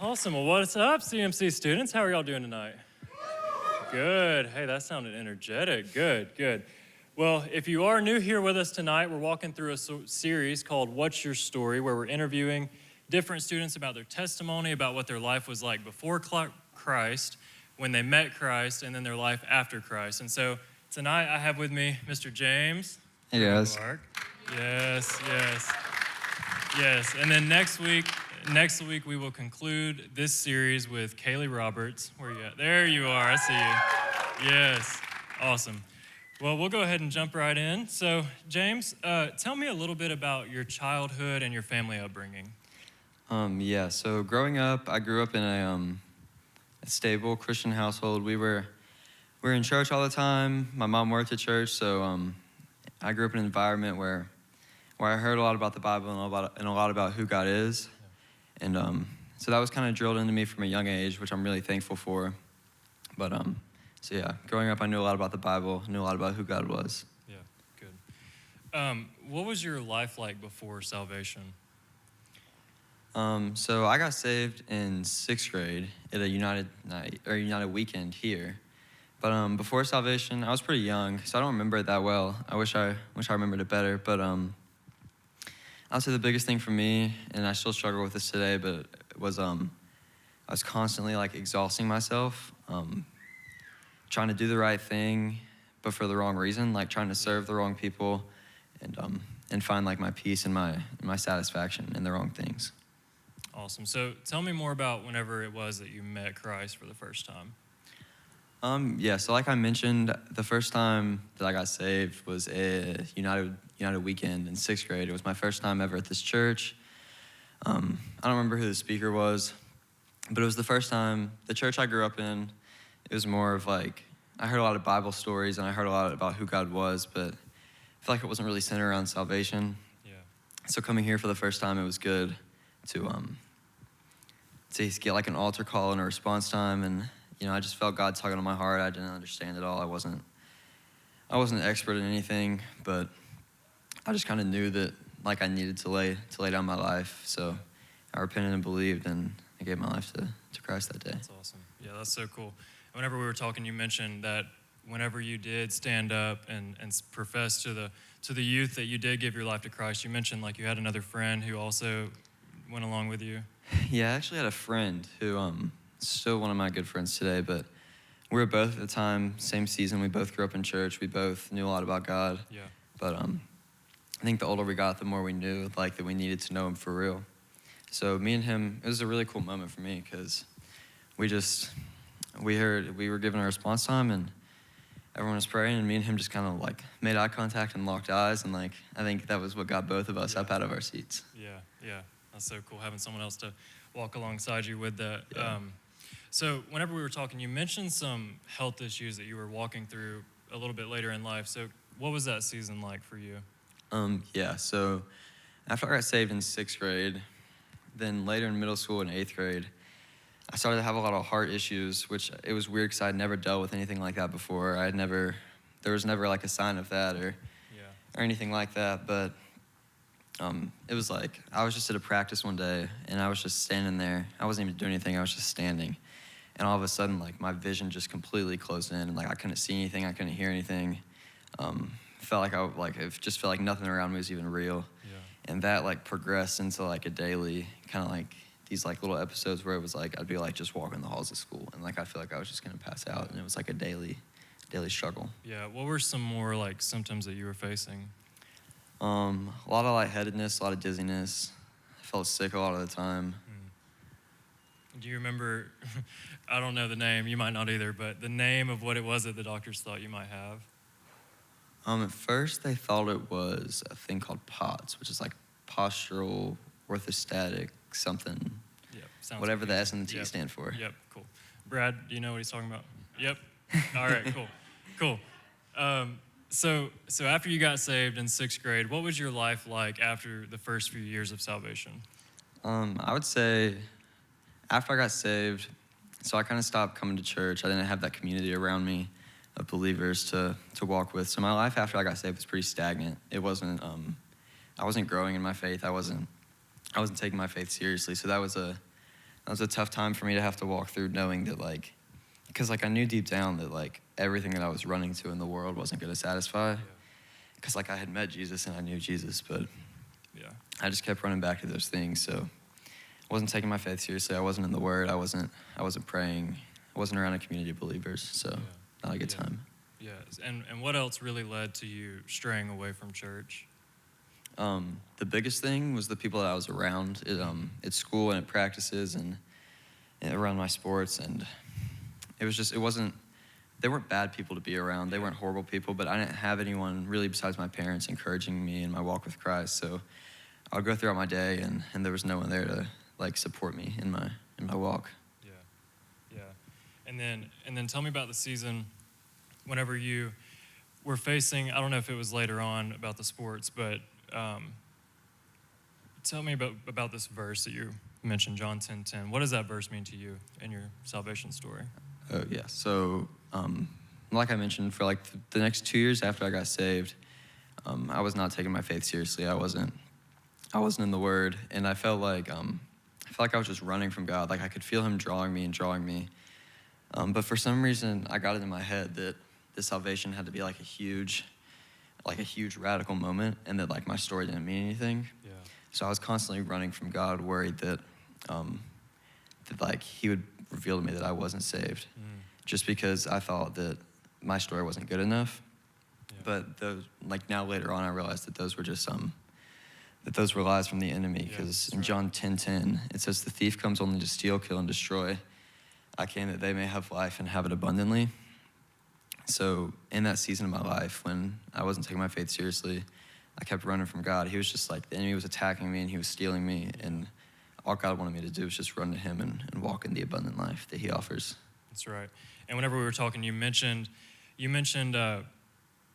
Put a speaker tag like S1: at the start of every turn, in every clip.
S1: Awesome. Well, what's up, CMC students? How are y'all doing tonight? Good. Hey, that sounded energetic. Good. Well, if you are new here with us tonight, we're walking through a series called What's Your Story, where we're interviewing different students about their testimony, about what their life was like before Christ, when they met Christ, and then their life after Christ. And so tonight I have with me Mr. James.
S2: Hey, guys.
S1: Rivenbark. Yes. And then next week we will conclude this series with Kaylee Roberts. Where are you at? There you are. I see you. Yes. Awesome. Well, we'll go ahead and jump right in. So, James, tell me a little bit about your childhood and your family upbringing.
S2: So growing up, I grew up in a stable Christian household. We were in church all the time. My mom worked at church, so I grew up in an environment where I heard a lot about the Bible and a lot about who God is. Yeah. And so that was kind of drilled into me from a young age, which I'm really thankful for. But growing up, I knew a lot about the Bible, knew a lot about who God was.
S1: Yeah, good. What was your life like before salvation?
S2: So I got saved in 6th grade at a United weekend here. But before salvation, I was pretty young, so I don't remember it that well. I wish I remembered it better. But I would say the biggest thing for me, and I still struggle with this today, but it was I was constantly exhausting myself, trying to do the right thing, but for the wrong reason, trying to serve the wrong people, and find my peace and my satisfaction in the wrong things.
S1: Awesome. So tell me more about whenever it was that you met Christ for the first time.
S2: So like I mentioned, the first time that I got saved was a United weekend in 6th grade. It was my first time ever at this church. I don't remember who the speaker was, but it was the first time. The church I grew up in, it was more of I heard a lot of Bible stories and I heard a lot about who God was, but I feel like it wasn't really centered around salvation. Yeah. So coming here for the first time, it was good to get an altar call and a response time, and I just felt God tugging on my heart. I didn't understand it all. I wasn't an expert in anything, but I just kind of knew that I needed to lay down my life. So I repented and believed, and I gave my life to Christ that day.
S1: That's awesome. Yeah, that's so cool. Whenever we were talking, you mentioned that whenever you did stand up and profess to the youth that you did give your life to Christ, you mentioned you had another friend who also went along with you.
S2: Yeah, I actually had a friend who still one of my good friends today, but we were both at the time, same season. We both grew up in church. We both knew a lot about God. Yeah. But I think the older we got, the more we knew that we needed to know him for real. So me and him, it was a really cool moment for me because we were given a response time and everyone was praying, and me and him just kind of made eye contact and locked eyes, and I think that was what got both of us up out of our seats.
S1: Yeah. That's so cool, having someone else to walk alongside you with that.
S2: Yeah.
S1: So whenever we were talking, you mentioned some health issues that you were walking through a little bit later in life. So what was that season like for you?
S2: So after I got saved in 6th grade, then later in middle school and 8th grade, I started to have a lot of heart issues, which it was weird because I had never dealt with anything like that before. There was never a sign of that or anything like that, but it was I was just at a practice one day, and I was just standing there. I wasn't even doing anything. I was just standing. And all of a sudden, my vision just completely closed in, and I couldn't see anything. I couldn't hear anything. Felt it just felt like nothing around me was even real. Yeah. And that progressed into a daily kind of these little episodes where it was I'd be just walking the halls of school, and I feel like I was just gonna pass out, and it was a daily struggle.
S1: Yeah. What were some more symptoms that you were facing?
S2: A lot of lightheadedness, a lot of dizziness. I felt sick a lot of the time.
S1: Do you remember, I don't know the name, you might not either, but the name of what it was that the doctors thought you might have?
S2: At first they thought it was a thing called POTS, which is postural orthostatic something. Yep. Whatever the S and the T stand for.
S1: Yep, cool. Brad, do you know what he's talking about? Yep. All right, cool. So after you got saved in 6th grade, what was your life like after the first few years of salvation?
S2: I would say after I got saved, so I kind of stopped coming to church. I didn't have that community around me of believers to walk with. So my life after I got saved was pretty stagnant. It wasn't, I wasn't growing in my faith. I wasn't taking my faith seriously. So that was that was a tough time for me to have to walk through, knowing that like, because like I knew deep down that like everything that I was running to in the world wasn't going to satisfy. Because like I had met Jesus and I knew Jesus, but I just kept running back to those things. So I wasn't taking my faith seriously. I wasn't in the Word. I wasn't praying. I wasn't around a community of believers. So not a good time.
S1: Yes. And what else really led to you straying away from church?
S2: The biggest thing was the people that I was around at school and at practices and around my sports. And they weren't bad people to be around. They weren't horrible people, but I didn't have anyone really besides my parents encouraging me in my walk with Christ. So I would go throughout my day and there was no one there to like support me in my walk.
S1: Yeah. And then tell me about the season whenever you were facing, I don't know if it was later on about the sports, but tell me about this verse that you mentioned, John 10:10. What does that verse mean to you in your salvation story?
S2: Oh, yeah. So, like I mentioned, for like the next 2 years after I got saved, I was not taking my faith seriously. I wasn't in the Word, and I felt like I was just running from God. Like I could feel Him drawing me. But for some reason, I got it in my head that this salvation had to be like a huge radical moment, and that like my story didn't mean anything.
S1: Yeah.
S2: So I was constantly running from God, worried that like He would reveal to me that I wasn't saved, just because I thought that my story wasn't good enough. Yeah. But those, like now later on, I realized that those were just those were lies from the enemy. Because in John 10:10, it says, "The thief comes only to steal, kill, and destroy. I came that they may have life and have it abundantly." So in that season of my life, when I wasn't taking my faith seriously, I kept running from God. He was just like, the enemy was attacking me and he was stealing me. And all God wanted me to do was just run to Him and walk in the abundant life that He offers.
S1: That's right. And whenever we were talking, you mentioned,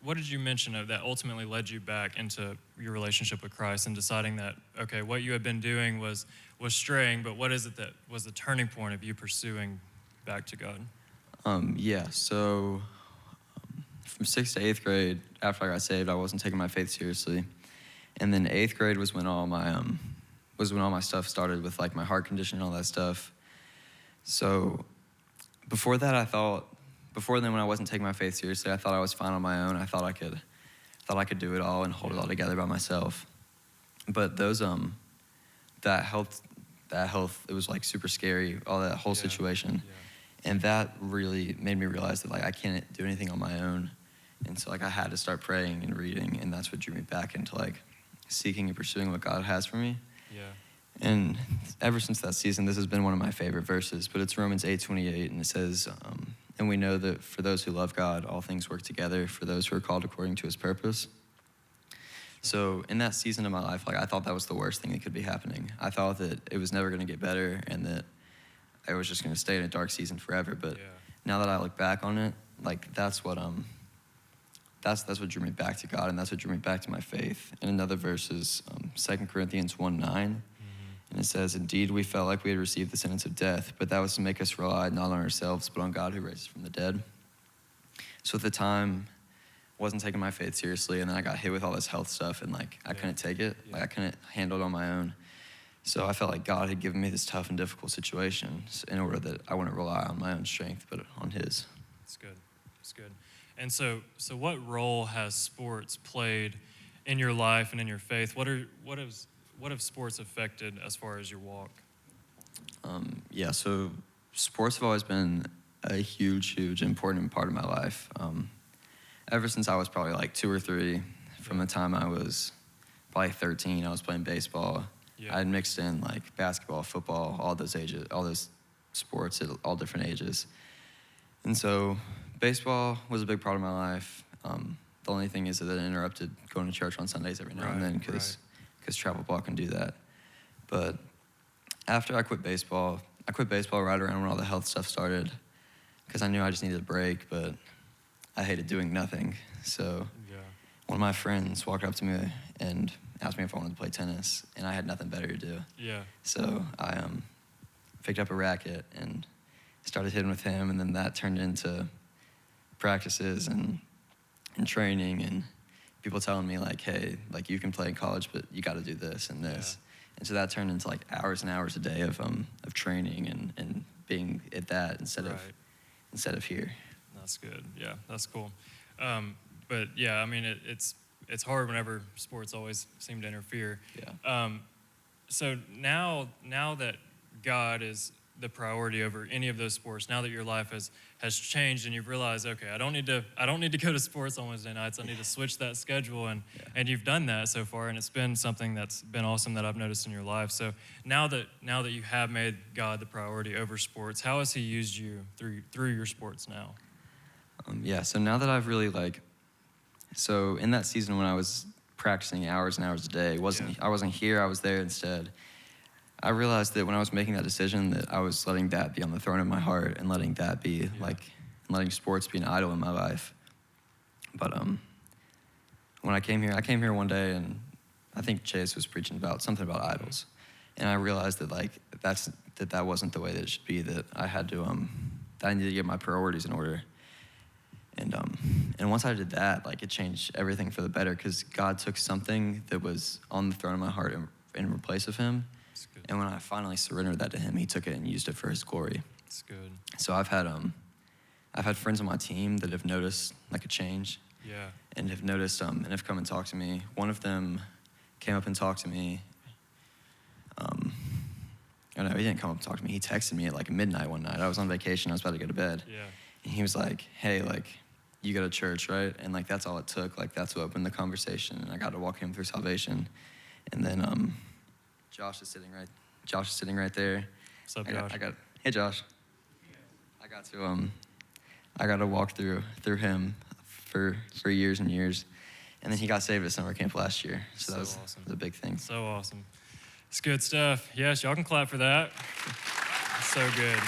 S1: what did you mention that ultimately led you back into your relationship with Christ and deciding that, okay, what you had been doing was straying, but what is it that was the turning point of you pursuing back to God?
S2: So from 6th to 8th grade, after I got saved, I wasn't taking my faith seriously. And then 8th grade was when all my stuff started with like my heart condition and all that stuff. So before then, when I wasn't taking my faith seriously, I thought I was fine on my own. I thought I could do it all and hold it all together by myself. But that health, it was like super scary, all that whole situation. Yeah. And that really made me realize that like I can't do anything on my own. And so like I had to start praying and reading, and that's what drew me back into like seeking and pursuing what God has for me.
S1: Yeah.
S2: And ever since that season, this has been one of my favorite verses, but it's Romans 8:28, and it says, "And we know that for those who love God, all things work together for those who are called according to His purpose." So in that season of my life, like I thought that was the worst thing that could be happening. I thought that it was never going to get better and that I was just going to stay in a dark season forever. But now that I look back on it, like that's what drew me back to God, and that's what drew me back to my faith. And another verse is 2 Corinthians 1:9. And it says, "Indeed, we felt like we had received the sentence of death, but that was to make us rely not on ourselves, but on God who raises from the dead." So at the time, I wasn't taking my faith seriously, and then I got hit with all this health stuff, and like I couldn't take it. Like I couldn't handle it on my own. So I felt like God had given me this tough and difficult situation in order that I wouldn't rely on my own strength, but on His.
S1: That's good. That's good. And so what role has sports played in your life and in your faith? What have sports affected as far as your walk?
S2: So sports have always been a huge important part of my life. Ever since I was probably like 2 or 3, from the time I was probably 13, I was playing baseball. I had mixed in like basketball, football, all those sports at all different ages. And so baseball was a big part of my life. The only thing is that it interrupted going to church on Sundays every now and then because travel ball can do that. But after I quit baseball right around when all the health stuff started because I knew I just needed a break, but I hated doing nothing. So one of my friends walked up to me and asked me if I wanted to play tennis, and I had nothing better to do. So I picked up a racket and started hitting with him, and then that turned into practices and training and people telling me like, hey, like you can play in college, but you got to do this and this. And so that turned into like hours and hours a day of training and being at that instead of here.
S1: That's good. Yeah, that's cool. But yeah, I mean, it's hard whenever sports always seem to interfere.
S2: Yeah.
S1: So now that God is the priority over any of those sports, now that your life has changed and you've realized, okay, I don't need to go to sports on Wednesday nights. I need to switch that schedule, and you've done that so far, and it's been something that's been awesome that I've noticed in your life. So now that you have made God the priority over sports, how has He used you through your sports now?
S2: So now that I've really so in that season when I was practicing hours and hours a day, I wasn't here, I was there instead. I realized that when I was making that decision that I was letting that be on the throne of my heart and letting that be letting sports be an idol in my life. But when I came here one day and I think Chase was preaching about something about idols. And I realized that that wasn't the way that it should be, that I had to that I needed to get my priorities in order. And once I did that, it changed everything for the better, because God took something that was on the throne of my heart in place of Him. And when I finally surrendered that to Him, He took it and used it for His glory.
S1: That's good.
S2: So I've had friends on my team that have noticed a change.
S1: Yeah.
S2: And have noticed and have come and talked to me. One of them came up and talked to me. Oh no, he didn't come up and talk to me. He texted me at midnight one night. I was on vacation. I was about to go to bed.
S1: Yeah.
S2: And he was like, "Hey, you go to church, right?" And that's all it took. That's what opened the conversation. And I got to walk him through salvation. And then Josh is sitting right there.
S1: What's up, Josh?
S2: Hey, Josh. I got to walk through him for years and years. And then he got saved at summer camp last year. So that was
S1: awesome.
S2: a big thing.
S1: So awesome. It's good stuff. Yes, y'all can clap for that. So good.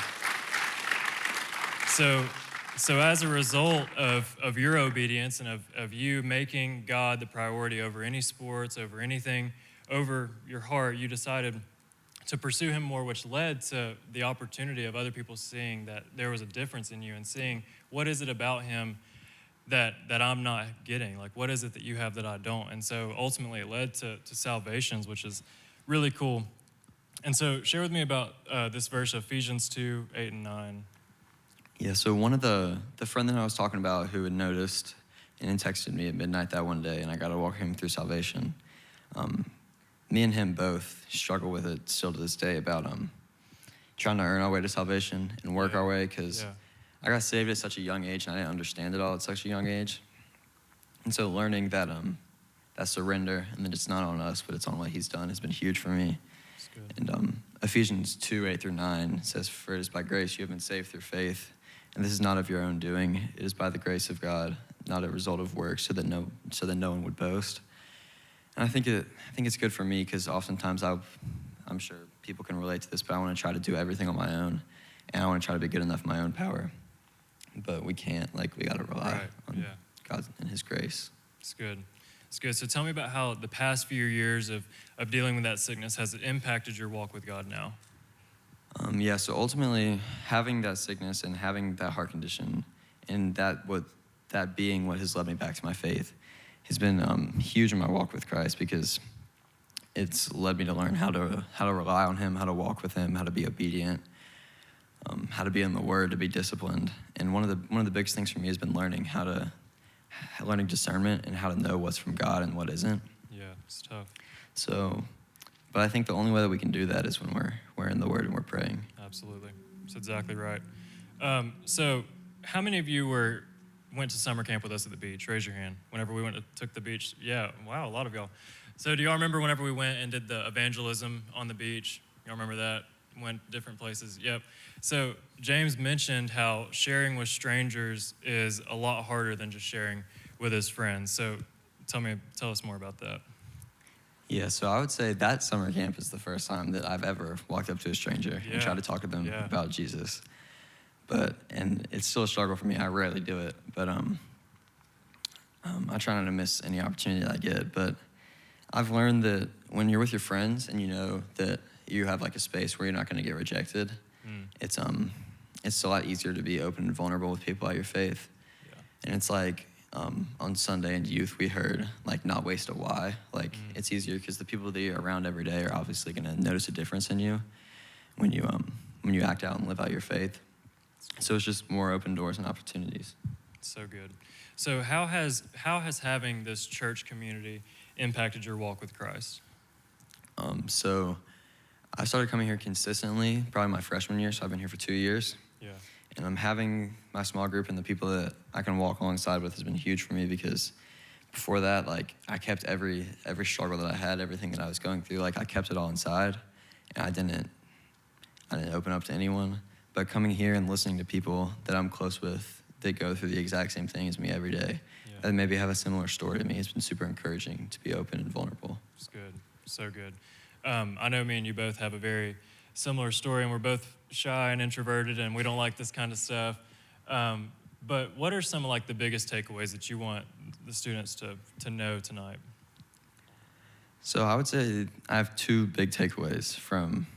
S1: So as a result of your obedience and of you making God the priority over any sports, over anything, over your heart, you decided to pursue Him more, which led to the opportunity of other people seeing that there was a difference in you and seeing what is it about Him that I'm not getting? What is it that you have that I don't? And so ultimately it led to salvations, which is really cool. And so share with me about this verse of Ephesians 2, 8 and 9.
S2: Yeah, so one of the friend that I was talking about who had noticed and then texted me at midnight that one day, and I got to walk him through salvation. Me and him both struggle with it still to this day about trying to earn our way to salvation and work our way, because I got saved at such a young age and I didn't understand it all at such a young age. And so learning that surrender, and that it's not on us, but it's on what He's done, has been huge for me.
S1: That's good.
S2: And Ephesians 2, 8 through 9 says, "For it is by grace you have been saved through faith. And this is not of your own doing. It is by the grace of God, not a result of works, so that no one would boast." And I think it's good for me, because oftentimes I'm sure people can relate to this, but I want to try to do everything on my own, and I want to try to be good enough in my own power. But we can't. We got to rely on God and His grace.
S1: It's good. It's good. So tell me about how the past few years of dealing with that sickness has impacted your walk with God now.
S2: So ultimately, having that sickness and having that heart condition, and that being what has led me back to my faith, has been huge in my walk with Christ, because it's led me to learn how to rely on Him, how to walk with Him, how to be obedient, how to be in the Word, to be disciplined. And one of the biggest things for me has been learning discernment and how to know what's from God and what isn't.
S1: Yeah, it's tough.
S2: So, but I think the only way that we can do that is when we're in the Word and we're praying.
S1: Absolutely. That's exactly right. So how many of you went to summer camp with us at the beach? Raise your hand. Whenever we took the beach. Yeah, wow, a lot of y'all. So do y'all remember whenever we went and did the evangelism on the beach? Y'all remember that? Went different places. Yep. So James mentioned how sharing with strangers is a lot harder than just sharing with his friends. So tell us more about that.
S2: Yeah, so I would say that summer camp is the first time that I've ever walked up to a stranger and tried to talk to them about Jesus. And it's still a struggle for me. I rarely do it, but I try not to miss any opportunity that I get. But I've learned that when you're with your friends and you know that you have a space where you're not going to get rejected, it's a lot easier to be open and vulnerable with people about your faith. Yeah. And it's on Sunday in youth, we heard like not waste a why. Like it's easier because the people that you're around every day are obviously going to notice a difference in you when you act out and live out your faith. So it's just more open doors and opportunities.
S1: So good. So how has having this church community impacted your walk with Christ?
S2: So I started coming here consistently probably my freshman year, so I've been here for 2 years.
S1: Yeah.
S2: And having my small group and the people that I can walk alongside with has been huge for me because before that, like I kept every struggle that I had, everything that I was going through, like I kept it all inside, and I didn't open up to anyone. But coming here and listening to people that I'm close with that go through the exact same thing as me every day, and maybe have a similar story to me, it's been super encouraging to be open and vulnerable.
S1: It's good, so good. I know me and you both have a very similar story, and we're both shy and introverted, and we don't like this kind of stuff. But what are some of like the biggest takeaways that you want the students to know tonight?
S2: So I would say I have 2 big takeaways from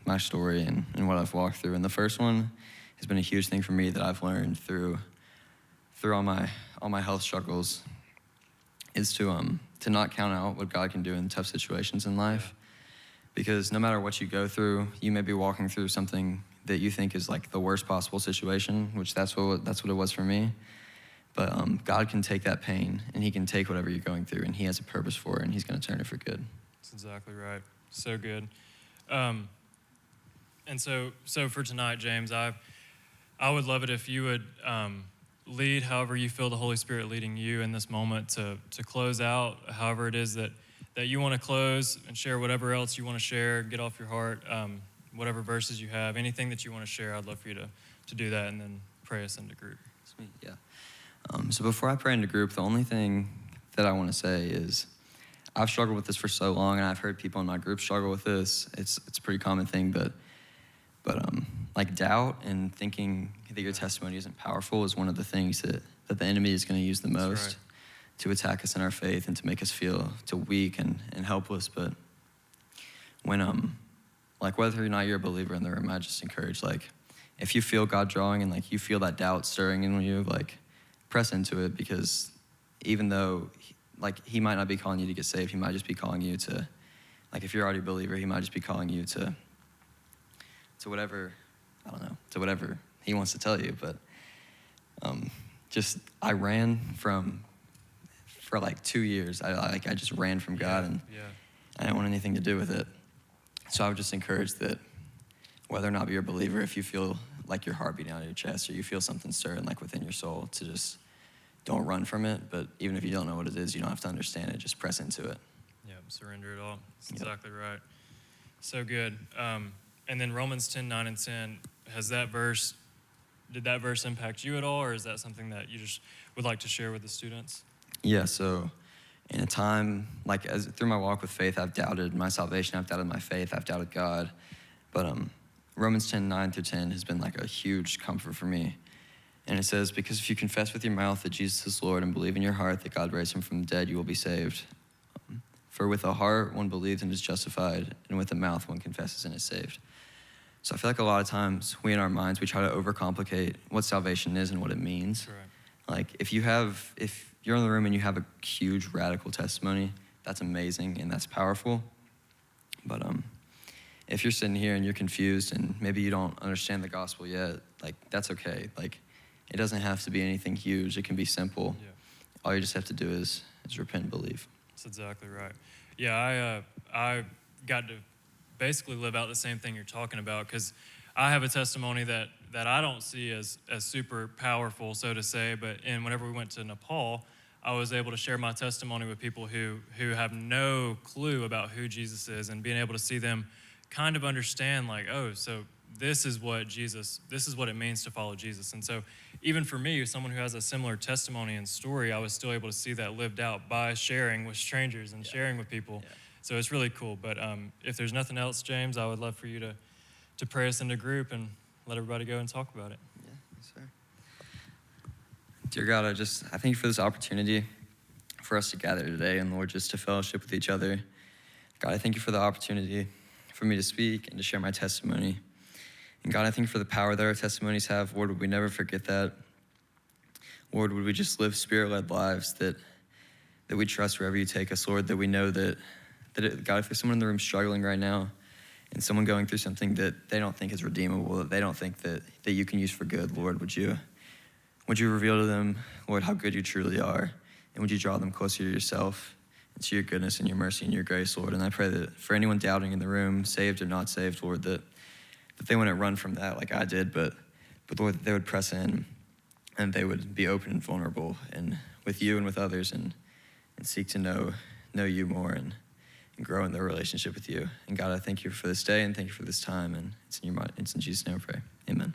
S2: my story and what I've walked through. And the first one has been a huge thing for me that I've learned through all my health struggles is to not count out what God can do in tough situations in life.
S1: Yeah.
S2: Because no matter what you go through, you may be walking through something that you think is like the worst possible situation, which that's what it was for me. But God can take that pain, and he can take whatever you're going through, and he has a purpose for it, and he's going to turn it for good.
S1: That's exactly right. So good. And so for tonight, James, I would love it if you would lead however you feel the Holy Spirit leading you in this moment to close out, however it is that you want to close, and share whatever else you want to share, get off your heart, whatever verses you have, anything that you want to share. I'd love for you to do that, and then pray us into group.
S2: Sweet, yeah. So before I pray into group, the only thing that I want to say is I've struggled with this for so long, and I've heard people in my group struggle with this. It's a pretty common thing, but like doubt and thinking that your testimony isn't powerful is one of the things that the enemy is going to use the most.
S1: Right.
S2: To attack us in our faith and to make us feel weak and helpless. But when like whether or not you're a believer in the room, I just encourage, like, if you feel God drawing and like you feel that doubt stirring in you, like press into it, because even though like he might not be calling you to get saved, he might just be calling you to, like, if you're already a believer, he might just be calling you to whatever, I don't know, to whatever he wants to tell you. But I ran for like 2 years. I just ran from God, and I didn't want anything to do with it. So I would just encourage that whether or not you're a believer, if you feel like your heart beating out of your chest or you feel something stirring like within your soul, to just don't run from it. But even if you don't know what it is, you don't have to understand it. Just press into it.
S1: Yeah, surrender it all. That's exactly right. So good. And then Romans 10:9 and 10, did that verse impact you at all, or is that something that you just would like to share with the students?
S2: Yeah, so in a time, like through my walk with faith, I've doubted my salvation, I've doubted my faith, I've doubted God. But Romans 10:9 through 10 has been like a huge comfort for me. And it says, because if you confess with your mouth that Jesus is Lord and believe in your heart that God raised him from the dead, you will be saved. For with the heart one believes and is justified, and with the mouth one confesses and is saved. So I feel like a lot of times we in our minds, we try to overcomplicate what salvation is and what it means.
S1: Right.
S2: Like if you're in the room and you have a huge radical testimony, that's amazing and that's powerful. But if you're sitting here and you're confused and maybe you don't understand the gospel yet, like that's okay. Like it doesn't have to be anything huge. It can be simple.
S1: Yeah.
S2: All you just have to do is repent and believe.
S1: That's exactly right. Yeah, I got to basically live out the same thing you're talking about, because I have a testimony that I don't see as super powerful, so to say, but whenever we went to Nepal, I was able to share my testimony with people who have no clue about who Jesus is, and being able to see them kind of understand, like, oh, so this is what it means to follow Jesus. And so even for me, someone who has a similar testimony and story, I was still able to see that lived out by sharing with strangers and sharing with people. Yeah. So it's really cool. But if there's nothing else, James, I would love for you to pray us into group and let everybody go and talk about it.
S2: Yeah, yes, sir. Dear God, I thank you for this opportunity for us to gather today, and Lord, just to fellowship with each other. God, I thank you for the opportunity for me to speak and to share my testimony. And God, I thank you for the power that our testimonies have. Lord, would we never forget that. Lord, would we just live spirit-led lives that we trust wherever you take us, Lord, that we know that God, if there's someone in the room struggling right now and someone going through something that they don't think is redeemable, that they don't think that you can use for good, Lord, would you reveal to them, Lord, how good you truly are, and would you draw them closer to yourself and to your goodness and your mercy and your grace, Lord. And I pray that for anyone doubting in the room, saved or not saved, Lord, that they wouldn't run from that like I did, but Lord, that they would press in and they would be open and vulnerable and with you and with others and seek to know you more and grow in their relationship with you. And God, I thank you for this day and thank you for this time. And it's in Jesus' name I pray. Amen.